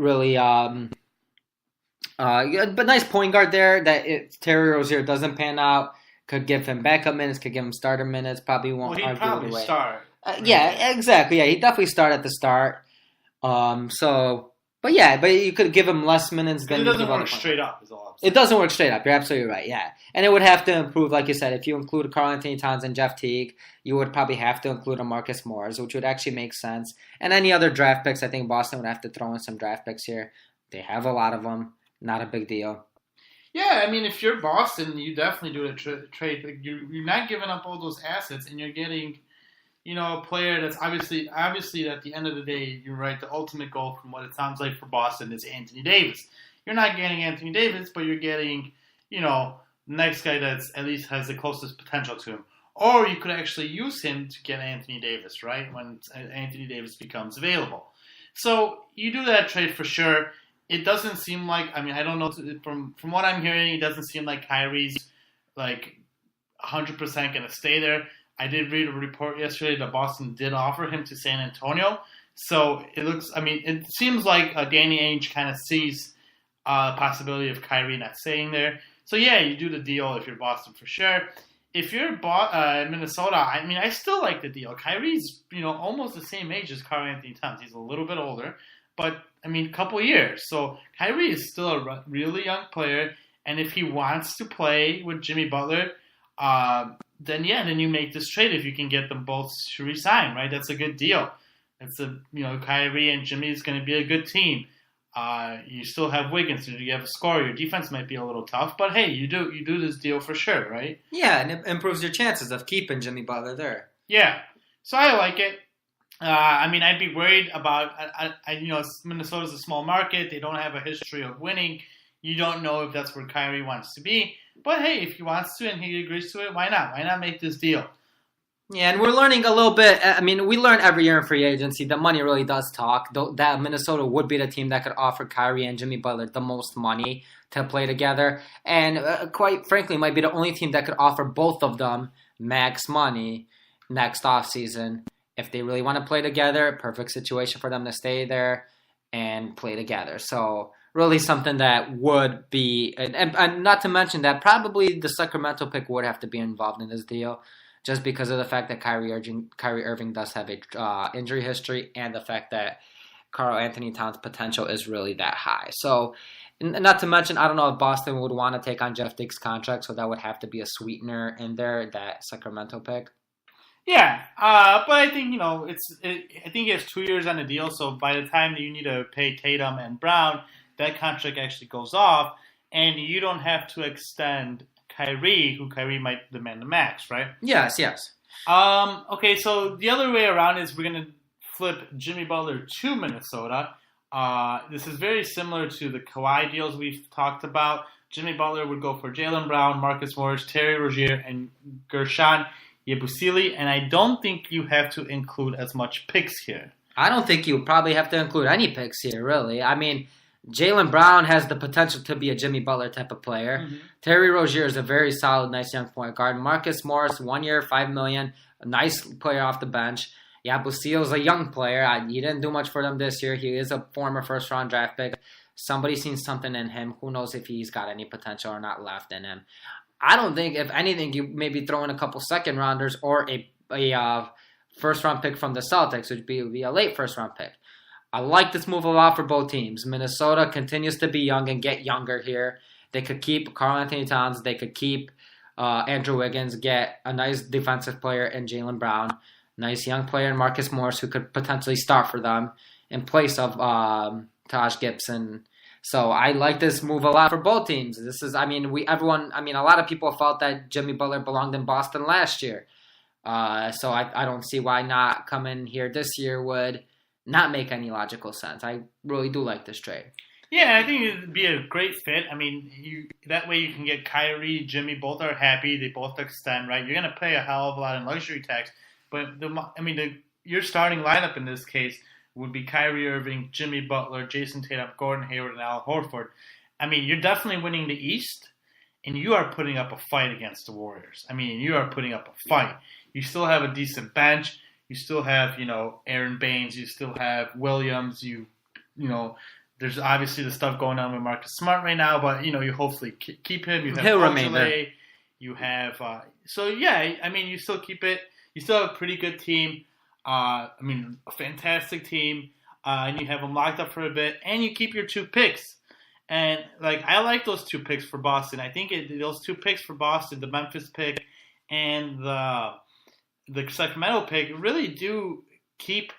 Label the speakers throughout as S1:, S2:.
S1: really but nice point guard there that if Terry Rozier doesn't pan out, could give him backup minutes, could give him starter minutes, probably
S2: Well,
S1: won't
S2: he'd
S1: argue it
S2: probably
S1: away.
S2: start. Right?
S1: Yeah, exactly. Yeah, he definitely start at the start. But you could give him less minutes than
S2: It
S1: you
S2: doesn't
S1: give other
S2: work
S1: players.
S2: straight up, is all I'm saying.
S1: It doesn't work straight up. You're absolutely right. Yeah, and it would have to improve, like you said, if you include Karl Anthony Towns and Jeff Teague, you would probably have to include a Marcus Morris, which would actually make sense. And any other draft picks, I think Boston would have to throw in some draft picks here. They have a lot of them. Not a big deal.
S2: Yeah, I mean, if you're Boston, you definitely do a trade. You're not giving up all those assets, and you're getting, a player that's obviously at the end of the day, you're right. The ultimate goal, from what it sounds like for Boston, is Anthony Davis. You're not getting Anthony Davis, but you're getting, the next guy that's at least has the closest potential to him. Or you could actually use him to get Anthony Davis, right? When Anthony Davis becomes available. So you do that trade for sure. It doesn't seem like, I don't know, from what I'm hearing, it doesn't seem like Kyrie's 100% going to stay there. I did read a report yesterday that Boston did offer him to San Antonio. So it seems like Danny Ainge kind of sees a possibility of Kyrie not staying there. So yeah, you do the deal if you're Boston for sure. If you're Minnesota, I still like the deal. Kyrie's, almost the same age as Karl Anthony Towns. He's a little bit older, but a couple years. So Kyrie is still a really young player, and if he wants to play with Jimmy Butler, then you make this trade if you can get them both to resign, right? That's a good deal. Kyrie and Jimmy is going to be a good team. You still have Wiggins, you have a scorer. Your defense might be a little tough, but hey, you do this deal for sure, right?
S1: Yeah, and it improves your chances of keeping Jimmy Butler there.
S2: Yeah, so I like it. I'd be worried about, Minnesota's a small market. They don't have a history of winning. You don't know if that's where Kyrie wants to be. But hey, if he wants to and he agrees to it, why not? Why not make this deal?
S1: Yeah, and we're learning a little bit. We learn every year in free agency that money really does talk. That Minnesota would be the team that could offer Kyrie and Jimmy Butler the most money to play together. And quite frankly, might be the only team that could offer both of them max money next offseason. If they really want to play together, perfect situation for them to stay there and play together. So really something that would be, and not to mention that probably the Sacramento pick would have to be involved in this deal, just because of the fact that Kyrie Irving does have a injury history and the fact that Karl Anthony Towns' potential is really that high. So, not to mention, I don't know if Boston would want to take on Jeff Teague's contract, so that would have to be a sweetener in there, that Sacramento pick.
S2: Yeah, but I think, I think he has 2 years on the deal, so by the time you need to pay Tatum and Brown, that contract actually goes off, and you don't have to extend Kyrie might demand the max, right?
S1: Yes.
S2: Okay, so the other way around is we're going to flip Jimmy Butler to Minnesota. This is very similar to the Kawhi deals we've talked about. Jimmy Butler would go for Jaylen Brown, Marcus Morris, Terry Rozier, and Gershon Yabusele, and I don't think you have to include as much picks here.
S1: I don't think you probably have to include any picks here, really. Jaylen Brown has the potential to be a Jimmy Butler type of player. Mm-hmm. Terry Rozier is a very solid, nice young point guard. Marcus Morris, 1 year, $5 million, a nice player off the bench. Yabusele is a young player. He didn't do much for them this year. He is a former first-round draft pick. Somebody's seen something in him. Who knows if he's got any potential or not left in him. I don't think, if anything, you maybe throw in a couple second-rounders or a first-round pick from the Celtics, which would be a late first-round pick. I like this move a lot for both teams. Minnesota continues to be young and get younger here. They could keep Karl Anthony Towns. They could keep Andrew Wiggins, get a nice defensive player in Jaylen Brown, nice young player in Marcus Morris who could potentially start for them in place of Taj Gibson. So I like this move a lot for both teams. This is, a lot of people felt that Jimmy Butler belonged in Boston last year. So I don't see why not come in here this year would not make any logical sense. I really do like this trade.
S2: Yeah, I think it would be a great fit. That way you can get Kyrie, Jimmy, both are happy. They both extend, right? You're going to pay a hell of a lot in luxury tax. But, your starting lineup in this case would be Kyrie Irving, Jimmy Butler, Jason Tatum, Gordon Hayward, and Al Horford. You're definitely winning the East, and you are putting up a fight against the Warriors. You are putting up a fight. You still have a decent bench. You still have, Aaron Baines. You still have Williams. The There's obviously the stuff going on with Marcus Smart right now, but you hopefully keep him. You have
S1: He'll remain there.
S2: You have you still keep it. You still have a pretty good team. A fantastic team, and you have them locked up for a bit, and you keep your 2 picks. And I like those 2 picks for Boston. I think those 2 picks for Boston, the Memphis pick and the Sacramento pick, really do keep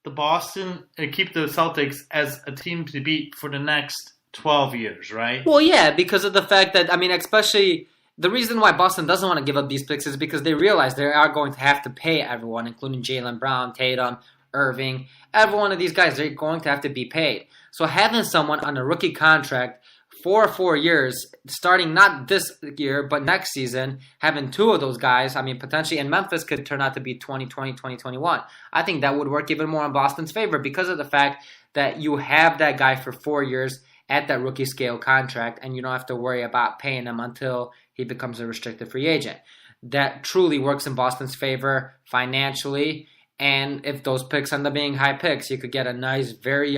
S2: the Celtics as a team to beat for the next 12 years, right?
S1: Well, yeah, because of the fact that, especially the reason why Boston doesn't want to give up these picks is because they realize they are going to have to pay everyone, including Jaylen Brown, Tatum, Irving. Every one of these guys, they're going to have to be paid. So having someone on a rookie contract for 4 years, starting not this year, but next season, having 2 of those guys, potentially, and Memphis could turn out to be 2020, 2021. I think that would work even more in Boston's favor because of the fact that you have that guy for 4 years at that rookie scale contract, and you don't have to worry about paying him until he becomes a restricted free agent. That truly works in Boston's favor financially, and if those picks end up being high picks, you could get a nice, very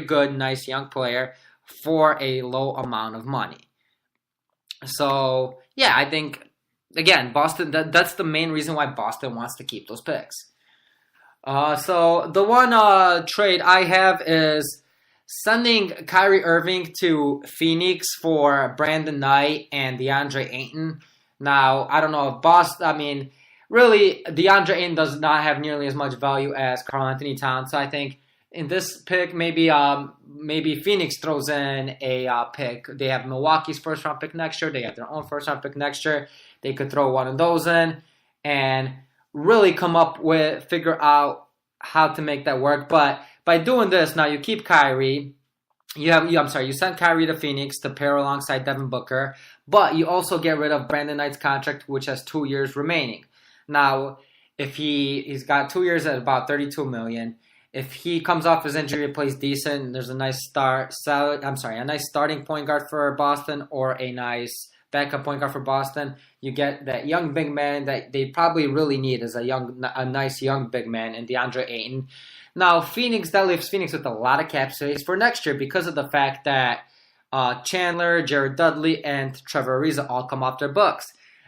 S1: good, nice young player for a low amount of money. So, yeah, I think, again, Boston, that's the main reason why Boston wants to keep those picks. So the one trade I have is sending Kyrie Irving to Phoenix for Brandon Knight and DeAndre Ayton. Now, I don't know if Boston, really, DeAndre Ayton does not have nearly as much value as Karl Anthony Towns. So I think in this pick, maybe Phoenix throws in a pick. They have Milwaukee's first-round pick next year. They have their own first-round pick next year. They could throw one of those in and really figure out how to make that work. But by doing this, now you keep Kyrie. You send Kyrie to Phoenix to pair alongside Devin Booker, but you also get rid of Brandon Knight's contract, which has 2 years remaining. Now, if he's got 2 years at about $32 million, if he comes off his injury and plays decent, there's a nice a nice starting point guard for Boston or a nice backup point guard for Boston. You get that young big man that they probably really need as a nice young big man in DeAndre Ayton. Now, that leaves Phoenix with a lot of cap space for next year because of the fact that Chandler, Jared Dudley, and Trevor Ariza all come off their books.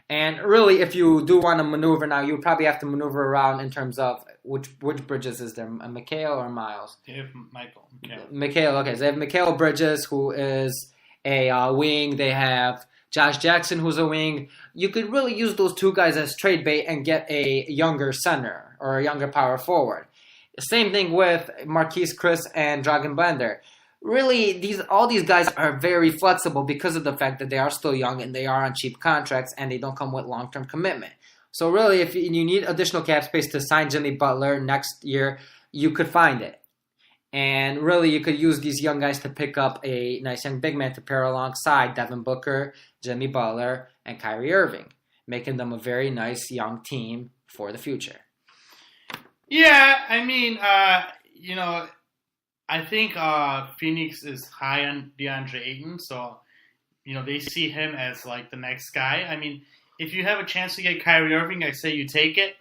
S1: And really, if you do want to maneuver now, you would probably have to maneuver around in terms of which Bridges is there, Mikal or Miles?
S2: They have
S1: Mikal, okay. So they have Mikal Bridges, who is a wing. They have Josh Jackson, who's a wing. You could really use those 2 guys as trade bait and get a younger center or a younger power forward. Same thing with Marquise Chris and Dragan Bender. Really, all these guys are very flexible because of the fact that they are still young and they are on cheap contracts and they don't come with long-term commitment. So really, if you need additional cap space to sign Jimmy Butler next year, you could find it. And really, you could use these young guys to pick up a nice young big man to pair alongside Devin Booker, Jimmy Butler, and Kyrie Irving, making them a very nice young team for the future.
S2: Yeah, I think Phoenix is high on DeAndre Ayton, so, they see him as, the next guy. If you have a chance to get Kyrie Irving, I say you take it.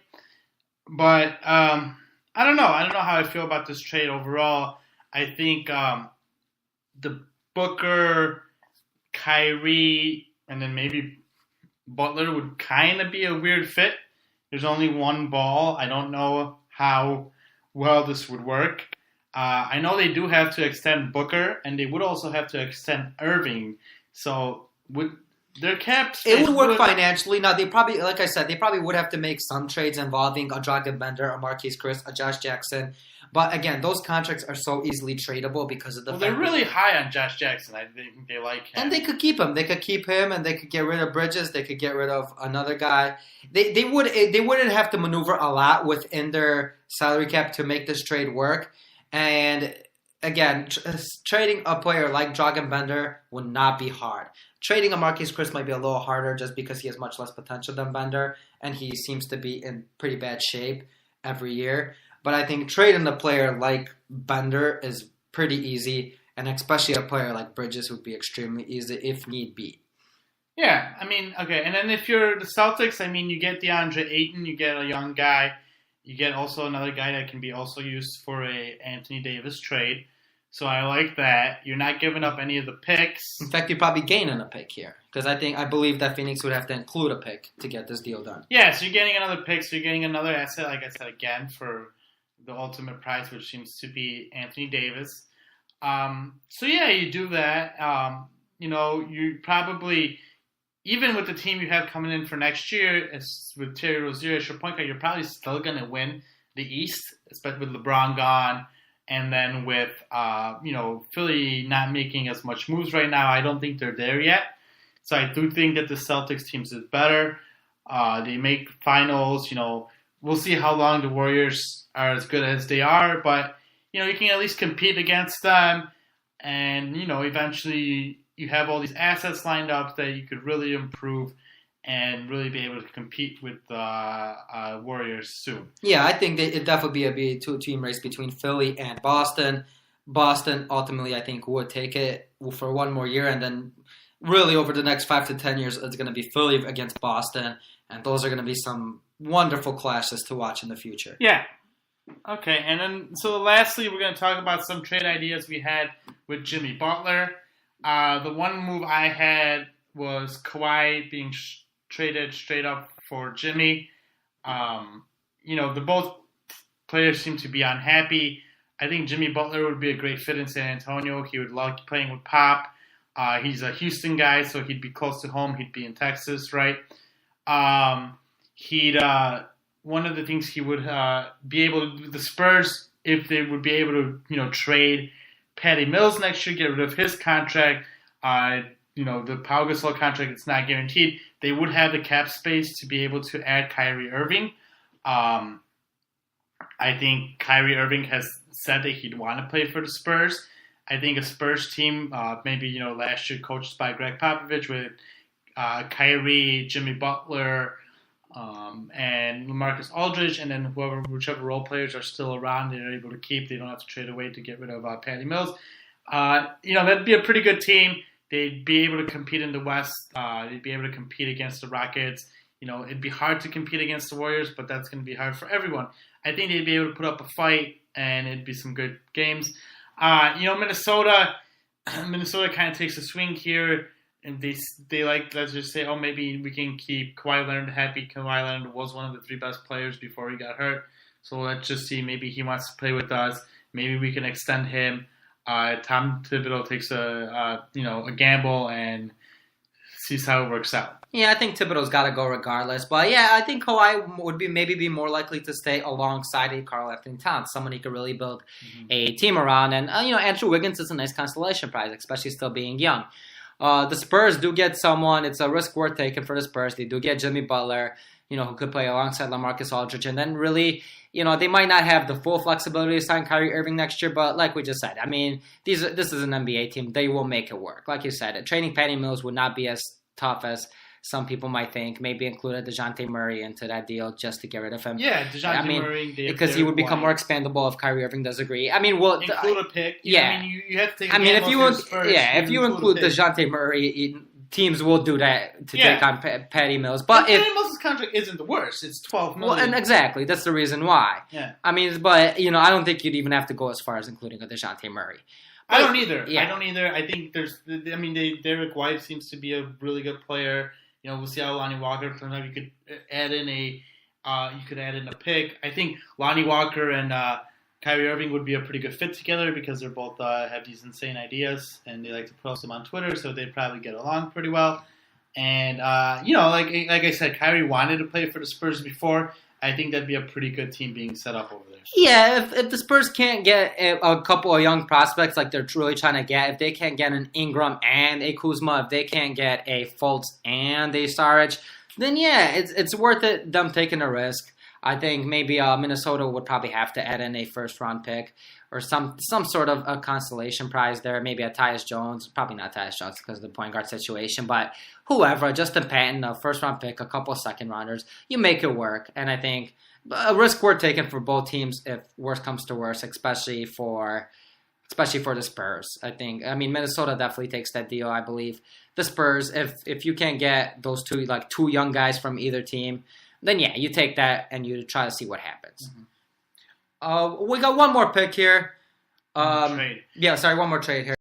S2: But I don't know. I don't know how I feel about this trade overall. I think the Booker, Kyrie, and then maybe Butler would kind of be a weird fit. There's only one ball. I don't know how well this would work. I know they do have to extend Booker, and they would also have to extend Irving. So would their caps?
S1: It would work financially. Now they probably, like I said, they probably would have to make some trades involving a Dragan Bender, a Marquise Chris, a Josh Jackson. But again, those contracts are so easily tradable because of the fact
S2: they're really high on Josh Jackson. I think they like him,
S1: and they could keep him. They could keep him, and they could get rid of Bridges. They could get rid of another guy. They wouldn't have to maneuver a lot within their salary cap to make this trade work. And again, trading a player like Dragan Bender would not be hard. Trading a Marquise Chris might be a little harder just because he has much less potential than Bender, and he seems to be in pretty bad shape every year. But I think trading a player like Bender is pretty easy, and especially a player like Bridges would be extremely easy if need be.
S2: Yeah, okay. And then if you're the Celtics, you get DeAndre Ayton, you get a young guy. You get also another guy that can be also used for a Anthony Davis trade. So I like that. You're not giving up any of the picks.
S1: In fact, you're probably gaining a pick here because I believe that Phoenix would have to include a pick to get this deal done.
S2: Yeah, so you're getting another pick. So you're getting another asset, like I said again, for the ultimate price, which seems to be Anthony Davis. So yeah, you do that. You probably, even with the team you have coming in for next year, with Terry Rozier as your point guard, you're probably still going to win the East, especially with LeBron gone. And then with, Philly not making as much moves right now, I don't think they're there yet. So I do think that the Celtics teams is better. They make finals. We'll see how long the Warriors are as good as they are. But, you can at least compete against them. And, eventually you have all these assets lined up that you could really improve and really be able to compete with the Warriors soon.
S1: Yeah, I think it definitely be a two-team race between Philly and Boston. Boston, ultimately, I think, would take it for one more year. And then really over the next 5 to 10 years, it's going to be Philly against Boston. And those are going to be some wonderful clashes to watch in the future.
S2: Yeah. Okay, and then so lastly, we're going to talk about some trade ideas we had with Jimmy Butler. The one move I had was Kawhi being traded straight up for Jimmy. The both players seem to be unhappy. I think Jimmy Butler would be a great fit in San Antonio. He would love playing with Pop. He's a Houston guy, so he'd be close to home. He'd be in Texas, right? One of the things he would be able to do, the Spurs, if they would be able to, trade Patty Mills next year, get rid of his contract, the Pau Gasol contract, it's not guaranteed. They would have the cap space to be able to add Kyrie Irving. I think Kyrie Irving has said that he'd want to play for the Spurs. I think a Spurs team, maybe, last year coached by Greg Popovich with Kyrie, Jimmy Butler, and LaMarcus Aldridge, and then whichever role players are still around, they're able to keep. They don't have to trade away to get rid of Patty Mills. That'd be a pretty good team. They'd be able to compete in the West. They'd be able to compete against the Rockets. It'd be hard to compete against the Warriors, but that's going to be hard for everyone. I think they'd be able to put up a fight, and it'd be some good games. Minnesota kind of takes a swing here, and they like, let's just say, maybe we can keep Kawhi Leonard happy. Kawhi Leonard was one of the 3 best players before he got hurt. So let's just see, maybe he wants to play with us. Maybe we can extend him. Tom Thibodeau takes a gamble and sees how it works out.
S1: Yeah, I think Thibodeau's got to go regardless. But yeah, I think Kawhi would be more likely to stay alongside a Karl-Anthony Towns, someone he could really build a team around. And Andrew Wiggins is a nice consolation prize, especially still being young. The Spurs do get someone. It's a risk worth taking for the Spurs. They do get Jimmy Butler, who could play alongside LaMarcus Aldridge. And then really, they might not have the full flexibility to sign Kyrie Irving next year. But like we just said, I mean, this is an NBA team. They will make it work. Like you said, trading Patty Mills would not be as tough as some people might think. Maybe included DeJounte Murray into that deal just to get rid of him.
S2: Yeah, DeJounte Murray.
S1: Because he would become more expandable if Kyrie Irving does agree. I mean,
S2: include a pick.
S1: Yeah.
S2: You have to take
S1: if you include DeJounte Murray, teams will do that to take on Patty Mills. But
S2: Patty Mills' contract isn't the worst. It's $12 million.
S1: Well, and exactly. That's the reason why.
S2: Yeah.
S1: I mean, but, I don't think you'd even have to go as far as including a DeJounte Murray.
S2: I don't either.
S1: Yeah.
S2: I don't either. I think Derek White seems to be a really good player. We'll see how Lonnie Walker turns out. You could add in a pick. I think Lonnie Walker and Kyrie Irving would be a pretty good fit together because they're both have these insane ideas and they like to post them on Twitter, so they'd probably get along pretty well. And like I said, Kyrie wanted to play for the Spurs before. I think that'd be a pretty good team being set up over there.
S1: Yeah, if the Spurs can't get a couple of young prospects like they're really trying to get, if they can't get an Ingram and a Kuzma, if they can't get a Fultz and a Saric, then yeah, it's worth it, them taking a risk. I think maybe Minnesota would probably have to add in a first-round pick or some sort of a consolation prize there. Maybe a Tyus Jones. Probably not Tyus Jones because of the point guard situation, but whoever, Justin Patton, a first-round pick, a couple of second-rounders, you make it work. And I think a risk worth taking for both teams if worse comes to worse, especially for the Spurs. I mean, Minnesota definitely takes that deal, I believe. The Spurs, if you can't get those two young guys from either team, then yeah, you take that and you try to see what happens. Mm-hmm. We got one more pick here.
S2: Trade.
S1: Yeah, sorry, one more trade here.